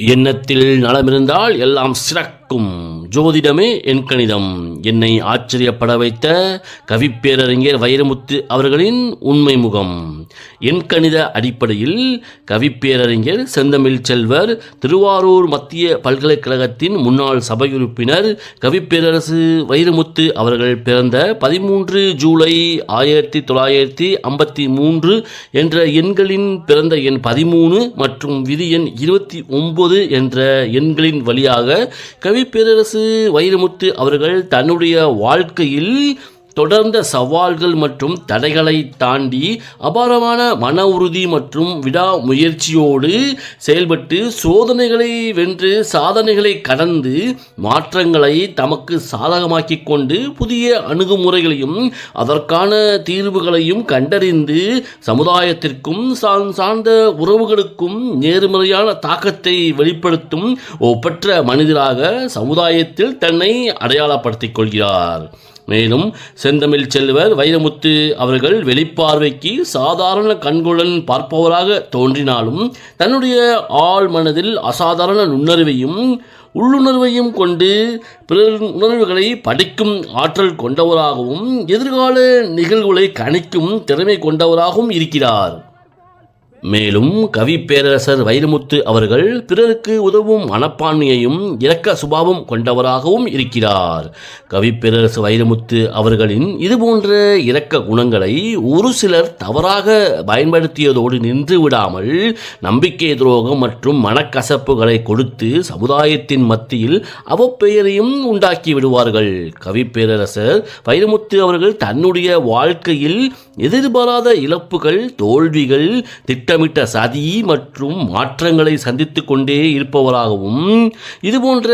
எண்ணத்தில் நலமிருந்தால் எல்லாம் சிறக்கும். ஜோதிடமே என் கணிதம். என்னை ஆச்சரியப்பட வைத்த கவிப்பேரறிஞர் வைரமுத்து அவர்களின் உண்மை முகம். என் கணித அடிப்படையில் கவிப்பேரறிஞர் செந்தமிழ் செல்வர் திருவாரூர் மத்திய பல்கலைக்கழகத்தின் முன்னாள் சபை உறுப்பினர் கவிப்பேரரசு வைரமுத்து அவர்கள் பிறந்த 13 ஜூலை 1953 என்ற எண்களின் பிறந்த எண் 13 மற்றும் விதி எண் 29 என்ற எண்களின் வழியாக கவிப்பேரரசு வைரமுத்து அவர்கள் தன்னுடைய வாழ்க்கையில் தொடர்ந்த சவால்கள் மற்றும் தடைகளை தாண்டி அபாரமான மன உறுதி மற்றும் விடாமுயற்சியோடு செயல்பட்டு சோதனைகளை வென்று சாதனைகளை கடந்து மாற்றங்களை தமக்கு சாதகமாக்கி கொண்டு புதிய அணுகுமுறைகளையும் அதற்கான தீர்வுகளையும் கண்டறிந்து சமுதாயத்திற்கும் சார்ந்த உறவுகளுக்கும் நேர்மறையான தாக்கத்தை வெளிப்படுத்தும் ஒப்பற்ற மனிதராக சமுதாயத்தில் தன்னை அடையாளப்படுத்திக் கொள்கிறார். மேலும் செந்தமிழ் செல்வர் வைரமுத்து அவர்கள் வெளிப்பார்வைக்கு சாதாரண கண்களுடன் பார்ப்பவராக தோன்றினாலும் தன்னுடைய ஆழ் மனதில் அசாதாரண நுண்ணறிவையும் உள்ளுணர்வையும் கொண்டு பிறர் உணர்வுகளை படிக்கும் ஆற்றல் கொண்டவராகவும் எதிர்கால நிகழ்வுகளை கணிக்கும் திறமை கொண்டவராகவும் இருக்கிறார். மேலும் கவிப்பேரரசர் வைரமுத்து அவர்கள் பிறருக்கு உதவும் மனப்பான்மையையும் இரக்க சுபாவம் கொண்டவராகவும் இருக்கிறார். கவிப்பேரரசு வைரமுத்து அவர்களின் இதுபோன்ற இரக்க குணங்களை ஒரு சிலர் தவறாக பயன்படுத்தியதோடு நின்று விடாமல் நம்பிக்கை துரோகம் மற்றும் மனக்கசப்புகளை கொடுத்து சமுதாயத்தின் மத்தியில் அவப்பெயரையும் உண்டாக்கி விடுவார்கள். கவிப்பேரரசர் வைரமுத்து அவர்கள் தன்னுடைய வாழ்க்கையில் எதிர்பாராத இழப்புகள், தோல்விகள், திட்டமிட்ட சதி மற்றும் மாற்றங்களை சந்தித்து கொண்டே இருப்பவராகவும் இதுபோன்ற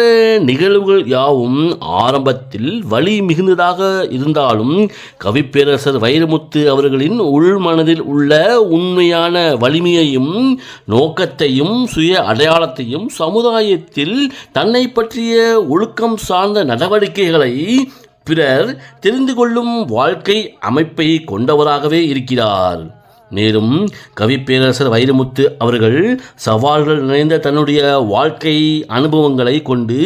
நிகழ்வுகள் யாவும் ஆரம்பத்தில் வலி மிகுந்ததாக இருந்தாலும் கவிப்பேரரசர் வைரமுத்து அவர்களின் உள்மனதில் உள்ள உண்மையான வலிமையையும் நோக்கத்தையும் சுய அடையாளத்தையும் சமுதாயத்தில் தன்னை பற்றிய ஒழுக்கம் சார்ந்த நடவடிக்கைகளை பிறர் தெரிந்து கொள்ளும் வாழ்க்கை அமைப்பை கொண்டவராகவே இருக்கிறார். மேலும் கவிப்பேரரசர் வைரமுத்து அவர்கள் சவால்கள் நிறைந்த தன்னுடைய வாழ்க்கை அனுபவங்களை கொண்டு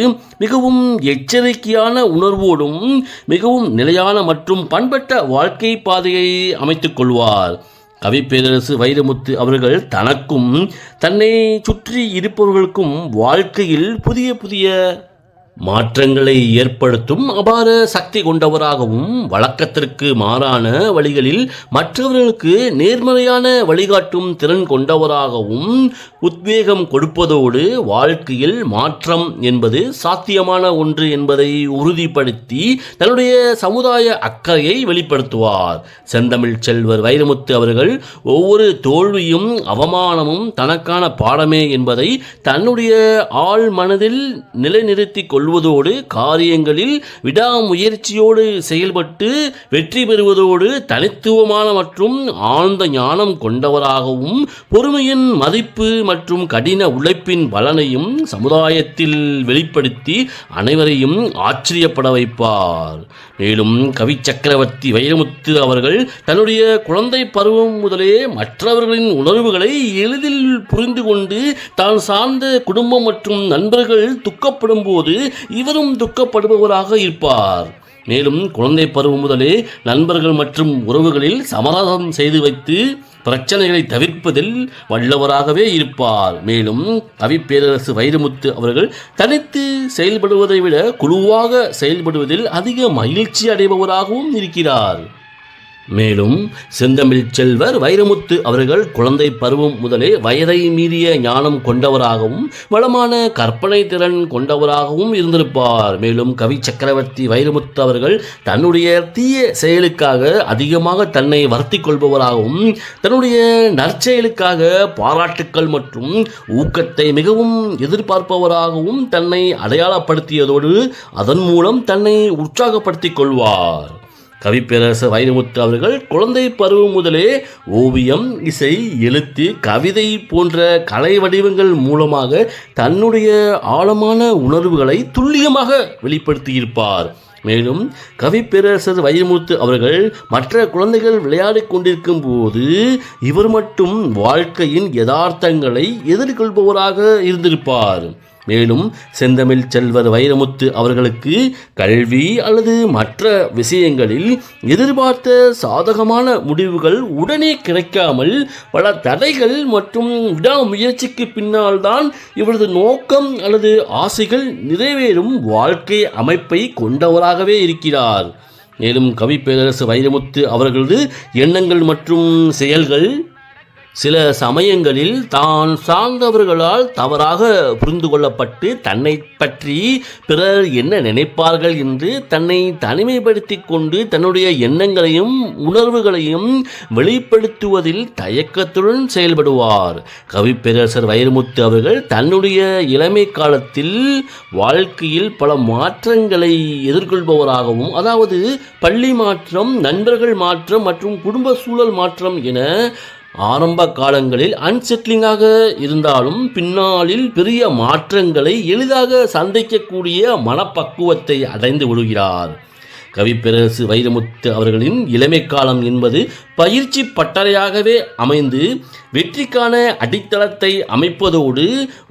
மிகவும் எச்சரிக்கையான உணர்வோடும் மிகவும் நிலையான மற்றும் பண்பட்ட வாழ்க்கை பாதையை அமைத்துக் கொள்வார். கவிப்பேரரசு வைரமுத்து அவர்கள் தனக்கும் தன்னை சுற்றி இருப்பவர்களுக்கும் வாழ்க்கையில் புதிய புதிய மாற்றங்களை ஏற்படுத்தும் அபார சக்தி கொண்டவராகவும் வழக்கத்திற்கு மாறான வழிகளில் மற்றவர்களுக்கு நேர்மறையான வழிகாட்டும் திறன் கொண்டவராகவும் உத்வேகம் கொடுப்பதோடு வாழ்க்கையில் மாற்றம் என்பது சாத்தியமான ஒன்று என்பதை உறுதிப்படுத்தி தன்னுடைய சமுதாய அக்கறையை வெளிப்படுத்துவார். செந்தமிழ் செல்வர் வைரமுத்து அவர்கள் ஒவ்வொரு தோல்வியும் அவமானமும் தனக்கான பாடமே என்பதை தன்னுடைய ஆழ் மனதில் நிலைநிறுத்தி கொள்வதோடு காரியங்களில் விடாமுயற்சியோடு செயல்பட்டு வெற்றி பெறுவதோடு தனித்துவமான மற்றும் ஆழ்ந்த ஞானம் கொண்டவராகவும் பொறுமையின் மதிப்பு மற்றும் கடின உழைப்பின் பலனையும் சமுதாயத்தில் வெளிப்படுத்தி அனைவரையும் ஆச்சரியப்பட வைப்பார். மேலும் கவி சக்கரவர்த்தி வைரமுத்து அவர்கள் தன்னுடைய குழந்தை பருவம் முதலே மற்றவர்களின் உணர்வுகளை எளிதில் புரிந்து கொண்டு தான் சார்ந்த குடும்பம் மற்றும் நண்பர்கள் துக்கப்படும் போது இவரும் துக்கப்படுபவராக இருப்பார். மேலும் குழந்தை பருவம் முதலே நண்பர்கள் மற்றும் உறவுகளில் சமாதானம் செய்து வைத்து பிரச்சனைகளை தவிர்ப்பதில் வல்லவராகவே இருப்பார். மேலும் கவிப்பேரரசு வைரமுத்து அவர்கள் தனித்து செயல்படுவதை விட குழுவாக செயல்படுவதில் அதிக மகிழ்ச்சி அடைபவராகவும் இருக்கிறார். மேலும் செந்தமிழ் செல்வர் வைரமுத்து அவர்கள் குழந்தை பருவம் முதலே வயதை மீறிய ஞானம் கொண்டவராகவும் வளமான கற்பனை திறன் கொண்டவராகவும் இருந்திருப்பார். மேலும் கவி சக்கரவர்த்தி வைரமுத்து அவர்கள் தன்னுடைய தீய செயலுக்காக அதிகமாக தன்னை வருத்திக் கொள்பவராகவும் தன்னுடைய நற்செயலுக்காக பாராட்டுக்கள் மற்றும் ஊக்கத்தை மிகவும் எதிர்பார்ப்பவராகவும் தன்னை அடையாளப்படுத்தியதோடு அதன் மூலம் தன்னை உற்சாகப்படுத்திக் கொள்வார். கவிப்பேரரசர் வைரமுத்து அவர்கள் குழந்தை பருவம் முதலே ஓவியம், இசை, எழுத்து, கவிதை போன்ற கலை வடிவங்கள் மூலமாக தன்னுடைய ஆழமான உணர்வுகளை துல்லியமாக வெளிப்படுத்தியிருப்பார். மேலும் கவிப்பேரரசர் வைரமுத்து அவர்கள் மற்ற குழந்தைகள் விளையாடிக் கொண்டிருக்கும் போது இவர் மட்டும் வாழ்க்கையின் யதார்த்தங்களை எதிர்கொள்பவராக இருந்திருப்பார். மேலும் செந்தமிழ் செல்வர் வைரமுத்து அவர்களுக்கு கல்வி அல்லது மற்ற விஷயங்களில் எதிர்பார்த்த சாதகமான முடிவுகள் உடனே கிடைக்காமல் பல தடைகள் மற்றும் விடாமுயற்சிக்கு பின்னால் தான் இவரது நோக்கம் அல்லது ஆசைகள் நிறைவேறும் வாழ்க்கை அமைப்பை கொண்டவராகவே இருக்கிறார். மேலும் கவிப்பேரரசு வைரமுத்து அவர்களது எண்ணங்கள் மற்றும் செயல்கள் சில சமயங்களில் தான் சார்ந்தவர்களால் தவறாக புரிந்து கொள்ளப்பட்டு தன்னை பற்றி பிறர் என்ன நினைப்பார்கள் என்று தன்னை தனிமைப்படுத்தி கொண்டு தன்னுடைய எண்ணங்களையும் உணர்வுகளையும் வெளிப்படுத்துவதில் தயக்கத்துடன் செயல்படுவார். கவிப்பேரரசர் வைரமுத்து அவர்கள் தன்னுடைய இளமை காலத்தில் வாழ்க்கையில் பல மாற்றங்களை எதிர்கொள்பவராகவும், அதாவது பள்ளி மாற்றம், நண்பர்கள் மாற்றம் மற்றும் குடும்ப சூழல் மாற்றம் என ஆரம்ப காலங்களில் அன்செட்லிங்காக இருந்தாலும் பின்னாளில் பெரிய மாற்றங்களை எளிதாக சந்திக்கக்கூடிய மனப்பக்குவத்தை அடைந்து விடுகிறார். கவிப்பேரரசு வைரமுத்து அவர்களின் இளமை காலம் என்பது பயிற்சி பட்டறையாகவே அமைந்து வெற்றிக்கான அடித்தளத்தை அமைப்பதோடு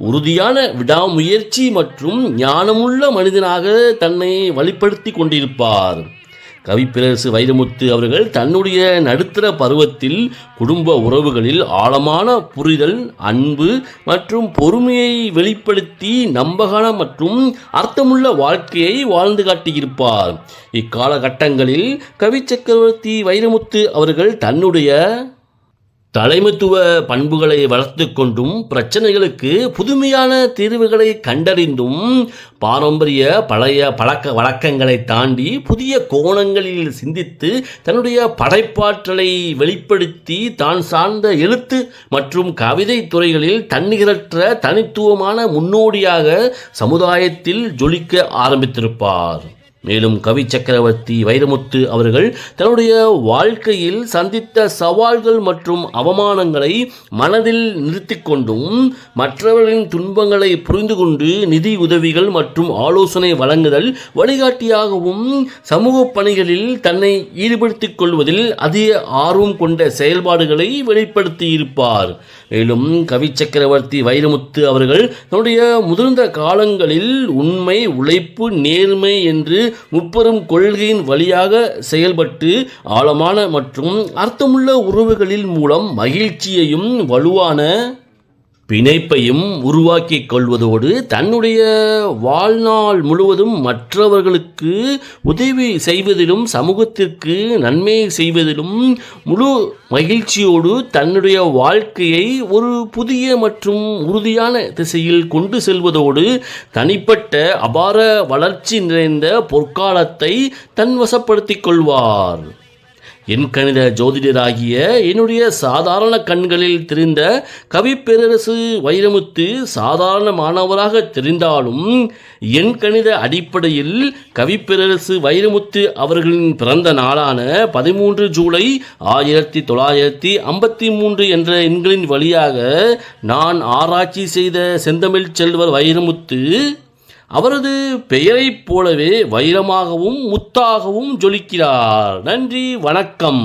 உறுதியான விடாமுயற்சி மற்றும் ஞானமுள்ள மனிதனாக தன்னை வழிப்படுத்தி கொண்டிருப்பார். கவிப்பேரரசு வைரமுத்து அவர்கள் தன்னுடைய நடுத்தர பருவத்தில் குடும்ப உறவுகளில் ஆழமான புரிதல், அன்பு மற்றும் பொறுமையை வெளிப்படுத்தி நம்பகமான மற்றும் அர்த்தமுள்ள வாழ்க்கையை வாழ்ந்து காட்டியிருப்பார். இக்காலகட்டங்களில் கவி சக்கரவர்த்தி வைரமுத்து அவர்கள் தன்னுடைய தலைமைத்துவ பண்புகளை வளர்த்து கொண்டும் பிரச்சனைகளுக்கு புதுமையான தீர்வுகளை கண்டறிந்தும் பாரம்பரிய பழைய பழக்க வழக்கங்களை தாண்டி புதிய கோணங்களில் சிந்தித்து தன்னுடைய படைப்பாற்றலை வெளிப்படுத்தி தான் சார்ந்த எழுத்து மற்றும் கவிதை துறைகளில் தன்னிகரற்ற தனித்துவமான முன்னோடியாக சமுதாயத்தில் ஜொலிக்க ஆரம்பித்திருப்பார். மேலும் கவி சக்கரவர்த்தி வைரமுத்து அவர்கள் தன்னுடைய வாழ்க்கையில் சந்தித்த சவால்கள் மற்றும் அவமானங்களை மனதில் நிறுத்தி கொண்டும் மற்றவர்களின் துன்பங்களை புரிந்து கொண்டு நிதி உதவிகள் மற்றும் ஆலோசனை வழங்குதல் வழிகாட்டியாகவும் சமூக பணிகளில் தன்னை ஈடுபடுத்திக் கொள்வதில் அதிக ஆர்வம் கொண்ட செயல்பாடுகளை வெளிப்படுத்தி இருப்பார். மேலும் கவி சக்கரவர்த்தி வைரமுத்து அவர்கள் தன்னுடைய முதிர்ந்த காலங்களில் உண்மை, உழைப்பு, நேர்மை என்று முப்பெரும் கொள்கையின் வழியாக செயல்பட்டு ஆழமான மற்றும் அர்த்தமுள்ள உறவுகளின் மூலம் மகிழ்ச்சியையும் வலுவான பிணைப்பையும் உருவாக்கிக் கொள்வதோடு தன்னுடைய வாழ்நாள் முழுவதும் மற்றவர்களுக்கு உதவி செய்வதிலும் சமூகத்திற்கு நன்மை செய்வதிலும் முழு மகிழ்ச்சியோடு தன்னுடைய வாழ்க்கையை ஒரு புதிய மற்றும் உறுதியான திசையில் கொண்டு செல்வதோடு தனிப்பட்ட அபார வளர்ச்சி நிறைந்த பொற்காலத்தை தன்வசப்படுத்திக் கொள்வார். என் கணித ஜோதிடராகிய என்னுடைய சாதாரண கண்களில் தெரிந்த கவிப்பேரரசு வைரமுத்து சாதாரண மாணவராக தெரிந்தாலும் என் கணித அடிப்படையில் கவிப்பேரரசு வைரமுத்து அவர்களின் பிறந்த நாளான 13 ஜூலை 1953 என்ற எண்களின் வழியாக நான் ஆராய்ச்சி செய்த செந்தமிழ் செல்வர் வைரமுத்து அவரது பெயரைப் போலவே வைரமாகவும் முத்தாகவும் ஜொலிக்கிறார். நன்றி, வணக்கம்.